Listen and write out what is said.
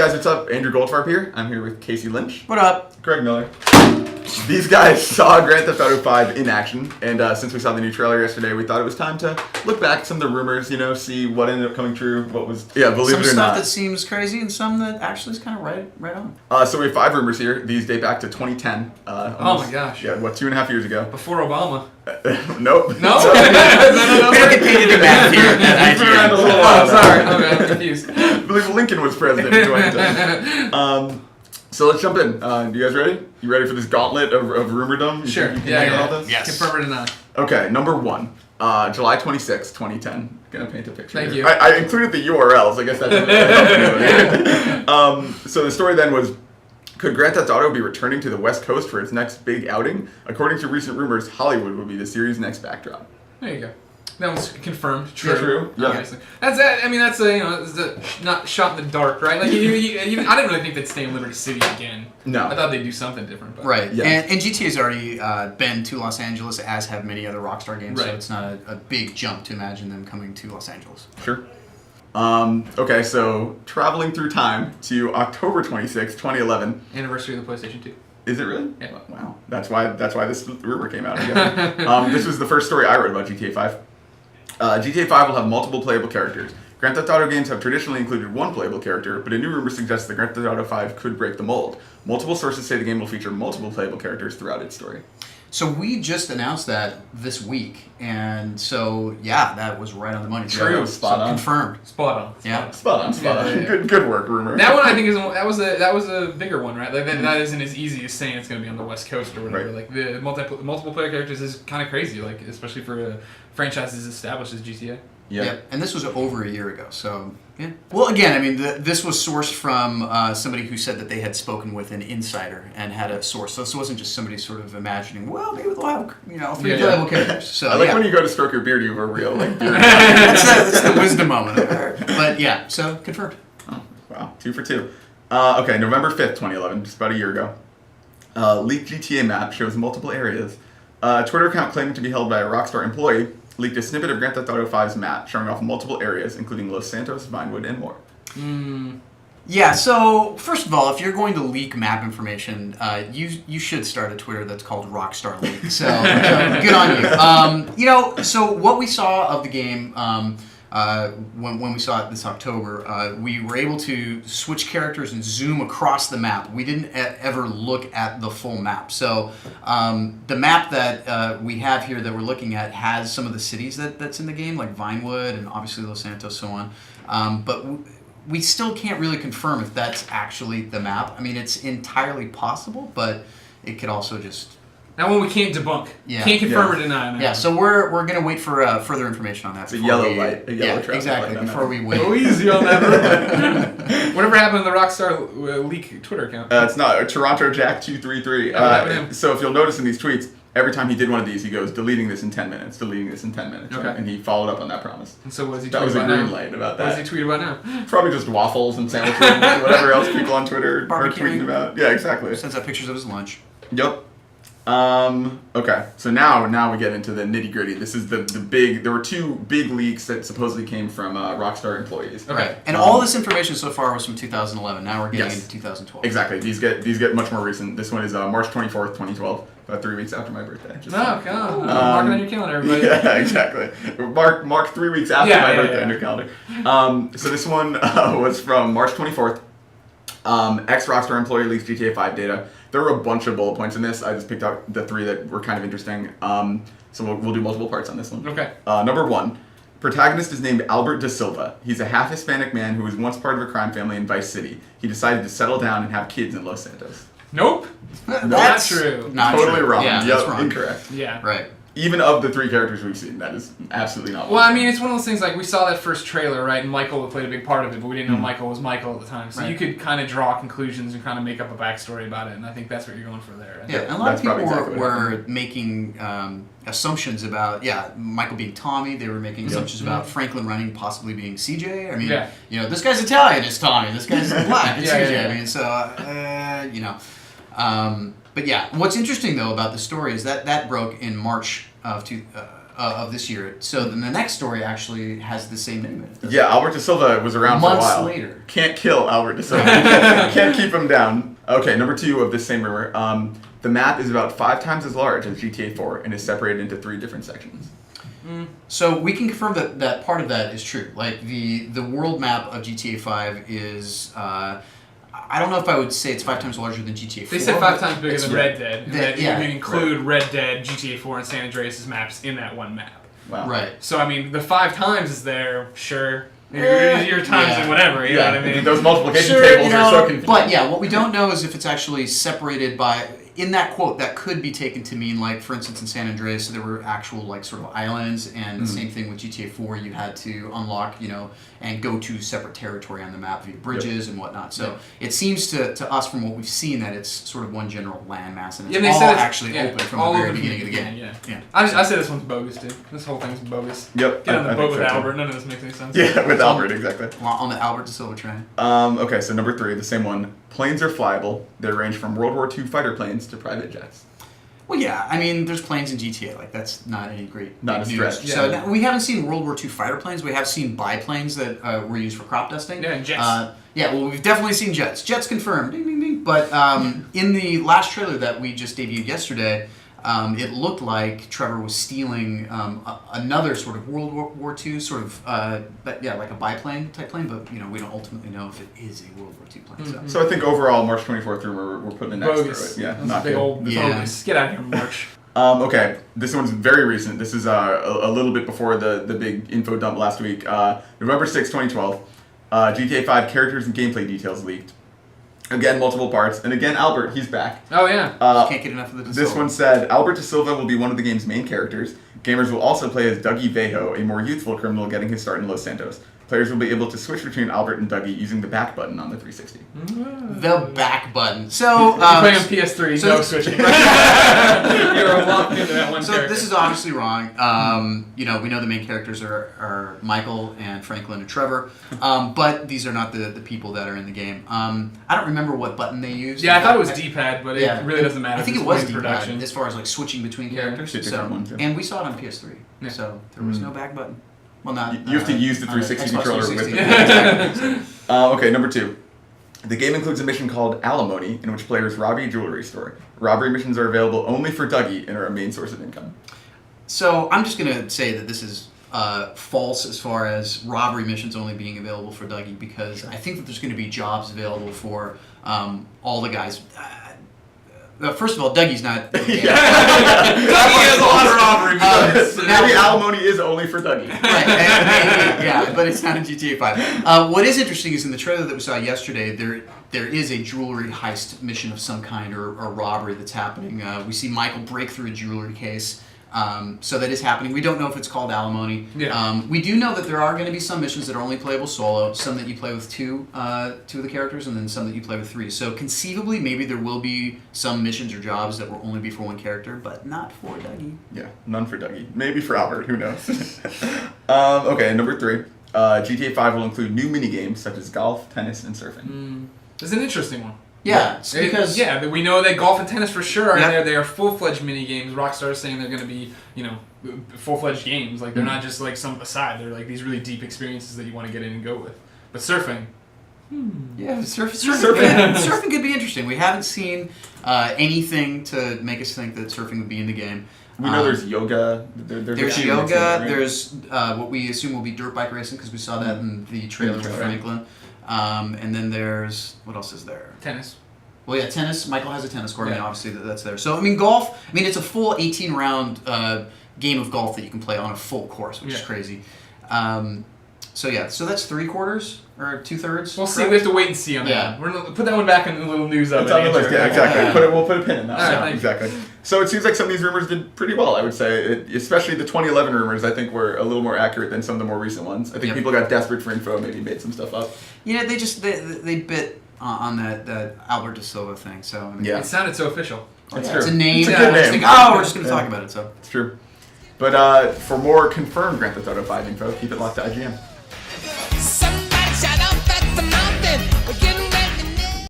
guys, what's up? Andrew Goldfarb here. I'm here with Casey Lynch. What up? Greg Miller. These guys saw Grand Theft Auto 5 in action, and since we saw the new trailer yesterday, we thought it was time to look back at some of the rumors, see what ended up coming true, what was, believe some it or not. Some stuff that seems crazy and some that actually is kind of right on. So we have 5 rumors here. These date back to 2010. Oh my gosh. Yeah, 2.5 years ago. Before Obama. Nope. No? We don't get paid to do math here. Oh, sorry. Okay, I'm confused. I believe Lincoln was president in 2010. So let's jump in. You guys ready? You ready for this gauntlet of rumordom? Sure. You can handle all this? Yes. Confirm or deny. Okay, number 1. July 26, 2010. Gonna paint a picture. Thank here. you. I included the URLs. I guess that doesn't help you. So the story then was, could Grand Theft Auto be returning to the West Coast for its next big outing? According to recent rumors, Hollywood would be the series' next backdrop. There you go. That was confirmed. True. Yeah, true. Yeah. Obviously. That's it. I mean, that's not shot in the dark, right? Like, I didn't really think they'd stay in Liberty City again. No. I thought they'd do something different. But. Right. Yeah. And GTA's already been to Los Angeles, as have many other Rockstar games, right. so it's not a big jump to imagine them coming to Los Angeles. Sure. Okay, so traveling through time to October 26, 2011. Anniversary of the PlayStation 2. Is it really? Yeah. Wow. That's why this rumor came out, I guess. This was the first story I read about GTA 5. GTA 5 will have multiple playable characters. Grand Theft Auto games have traditionally included one playable character, but a new rumor suggests that Grand Theft Auto 5 could break the mold. Multiple sources say the game will feature multiple playable characters throughout its story. So we just announced that this week, and so yeah, that was right on the money. True, So spot on. Confirmed. Spot on. Yeah. Spot on. Yeah. Good work, rumor. That one I think that was a bigger one, right? Like that isn't as easy as saying it's going to be on the West Coast or whatever. Right. Like the multiple player characters is kind of crazy, like especially for a franchise as established as GTA. Yep. And this was over a year ago, so yeah. Well, again, I mean, this was sourced from somebody who said that they had spoken with an insider and had a source. So this wasn't just somebody sort of imagining, well, maybe they'll have 3 playable characters. So I like when you go to stroke your beard, you have a real beard. that's the wisdom moment of there. But yeah, so confirmed. Oh, wow, 2 for 2. Okay, November 5th, 2011, just about a year ago. Leaked GTA map shows multiple areas. A Twitter account claiming to be held by a Rockstar employee leaked a snippet of Grand Theft Auto 5's map showing off multiple areas, including Los Santos, Vinewood, and more. Yeah, so first of all, if you're going to leak map information, you should start a Twitter that's called Rockstar Leak. So good on you. So what we saw of the game when we saw it this October, we were able to switch characters and zoom across the map. We didn't ever look at the full map. So the map that we have here that we're looking at has some of the cities that's in the game, like Vinewood and obviously Los Santos, so on. But we still can't really confirm if that's actually the map. I mean, it's entirely possible, but it could also just... That one we can't debunk. Yeah. Can't confirm or deny. Man. Yeah, so we're going to wait for further information on that. It's a yellow light. A yellow traffic exactly, light before we wait. Go easy on that. Whatever happened to the Rockstar leak Twitter account? It's not Toronto Jack 233. So if you'll notice in these tweets, every time he did one of these, he goes, deleting this in 10 minutes, deleting this in 10 minutes. Okay. And he followed up on that promise. And so what does he That tweet was a about green now? light about that. What does he tweet about now? Probably just waffles and sandwiches and whatever else people on Twitter are Barbecuing. tweeting about. Yeah, exactly. Sends out pictures of his lunch. Yep. Okay, so now we get into the nitty gritty. This is the big. There were 2 big leaks that supposedly came from Rockstar employees. Okay. And all this information so far was from 2011. Now we're getting into 2012. Exactly. These get much more recent. This one is March 24th, 2012, about 3 weeks after my birthday. Just God. Mark it on your calendar, everybody. Yeah, exactly. Mark 3 weeks after my birthday on your calendar. So this one was from March 24th. Ex-Rockstar employee leaks GTA 5 data. There were a bunch of bullet points in this. I just picked out the 3 that were kind of interesting. So we'll do multiple parts on this one. Okay. Number 1. Protagonist is named Albert Da Silva. He's a half-Hispanic man who was once part of a crime family in Vice City. He decided to settle down and have kids in Los Santos. Nope. That's true. Not Totally true. wrong. Yeah, Yep, that's wrong. incorrect. Yeah. Right. Even of the 3 characters we've seen, that is absolutely not. Well, I mean, it's one of those things, like, we saw that first trailer, right, and Michael played a big part of it, but we didn't know Michael was Michael at the time. So Right. you could kind of draw conclusions and kind of make up a backstory about it, and I think that's what you're going for there. Yeah, and a lot of That's people probably exactly what were making assumptions about, Michael being Tommy. They were making assumptions about Franklin running possibly being CJ. I mean, this guy's Italian, it's Tommy. This guy's black, it's CJ. Yeah. I mean, so, but yeah, what's interesting, though, about the story is that broke in March of of this year. So then the next story actually has the same name in it. Yeah, Albert de Silva was around Months for a while. later. Can't kill Albert de Silva. Can't keep him down. Okay, number 2 of this same rumor. The map is about 5 times as large as GTA 4 and is separated into 3 different sections. So we can confirm that part of that is true. Like the world map of GTA 5 is. I don't know if I would say it's 5 times larger than GTA 4. They said 5 times bigger It's- than Red Dead. And that yeah, you can include Red Dead, GTA 4, and San Andreas' maps in that one map. Wow. Right. So, I mean, the 5 times is there, sure. Your times Yeah. and whatever, you know what I mean? Those multiplication Sure, tables are so confusing. but yeah, what we don't know is if it's actually separated by. In that quote, that could be taken to mean, like, for instance, in San Andreas, there were actual, like, sort of islands, and the same thing with GTA 4, you had to unlock, and go to separate territory on the map via bridges and whatnot. So it seems to us, from what we've seen, that it's sort of one general landmass, and it's they all said it's actually open from the all very open beginning of the game. Yeah. I say this one's bogus, dude. This whole thing's bogus. Yep. Get on the I boat think with so, too. Albert. None of this makes any sense. Yeah, with Albert, exactly. Well, on the Albert de Silva train. Okay, so number 3, the same one. Planes are flyable. They range from World War II fighter planes to private jets. Well, yeah, I mean, there's planes in GTA. Like, that's not any great Not a news. stretch. So Yeah. we haven't seen World War II fighter planes. We have seen biplanes that were used for crop dusting. Yeah, and jets. Yeah, well, we've definitely seen jets. Jets confirmed. Ding, ding, ding. But in the last trailer that we just debuted yesterday, it looked like Trevor was stealing another sort of World War II sort of, like a biplane type plane, but we don't ultimately know if it is a World War II plane. So. So I think overall, March 24th rumor, we're putting an X Bogus. through it. Yeah, That's not a big good. old Yeah. bogus. Get out of here, March. Okay, this one's very recent. This is a little bit before the big info dump last week. November 6, 2012. GTA 5 characters and gameplay details leaked. Again, multiple parts. And again, Albert, he's back. Oh, yeah. Can't get enough of the De This Silva. one said, Albert de Silva will be one of the game's main characters. Gamers will also play as Dougie Vejo, a more youthful criminal getting his start in Los Santos. Players will be able to switch between Albert and Dougie using the back button on the 360. The back button. So, If you play on PS3, so no this- switching. You're locked into that one So character. this is obviously wrong. We know the main characters are Michael and Franklin and Trevor, but these are not the people that are in the game. I don't remember what button they used. Yeah, I thought it was D-pad, but it really doesn't matter. I think It's it was in D-pad production. as far as like switching between Yeah, characters. it's a different one, too. And we saw it on PS3, Yeah. so there was no back button. Well, not. You have to use the on 360 Xbox controller 360. with it. Exactly. Okay, number 2. The game includes a mission called Alimony, in which players rob a jewelry store. Robbery missions are available only for Dougie and are a main source of income. So I'm just gonna say that this is false as far as robbery missions only being available for Dougie, because I think that there's going to be jobs available for all the guys. First of all, Dougie's not. Dougie has a lot of robbery missions. Maybe Alimony is only for Dougie. Right, and yeah, but it's not in GTA 5. What is interesting is in the trailer that we saw yesterday, there is a jewelry heist mission of some kind or robbery that's happening. We see Michael break through a jewelry case. So that is happening. We don't know if it's called Alimony. Yeah. We do know that there are going to be some missions that are only playable solo, some that you play with two of the characters, and then some that you play with 3. So conceivably, maybe there will be some missions or jobs that will only be for one character, but not for Dougie. Yeah, none for Dougie. Maybe for Albert, who knows? Okay, number 3. GTA 5 will include new minigames such as golf, tennis, and surfing. It's an interesting one. Yeah, it's because we know that golf and tennis for sure are Yep. there. They are full-fledged mini games. Rockstar is saying they're going to be, full-fledged games. Like they're not just like some aside. They're like these really deep experiences that you want to get in and go with. But surfing, surfing could be interesting. We haven't seen anything to make us think that surfing would be in the game. We know there's yoga. There's a There's few mixed in yoga. there, right? There's what we assume will be dirt bike racing because we saw that in the trailer with Franklin. And then there's what else is there? tennis. Well, yeah, tennis. Michael has a tennis court. I mean, Yeah. obviously that's there. So I mean, golf. I mean, it's a full 18-round game of golf that you can play on a full course, which is Yeah. crazy. So that's 3/4 or 2/3. We'll see. We have to wait and see on that. Yeah. We're gonna put that one back in the little news of It's it. on the list, yeah, exactly. Yeah. We'll put a pin in that. All right, Yeah, thank you. exactly. So it seems like some of these rumors did pretty well, I would say. Especially the 2011 rumors, I think, were a little more accurate than some of the more recent ones. I think Yep. people got desperate for info and maybe made some stuff up. Yeah, they bit on that Albert de Silva thing. So I mean, Yeah. It sounded so official. That's it's a true. name. It's a that good I just name. think, we're just going to Yeah. talk about it. So. It's true. But for more confirmed Grand Theft Auto 5 info, keep it locked to IGN. Somebody shout out at the mountain. We're getting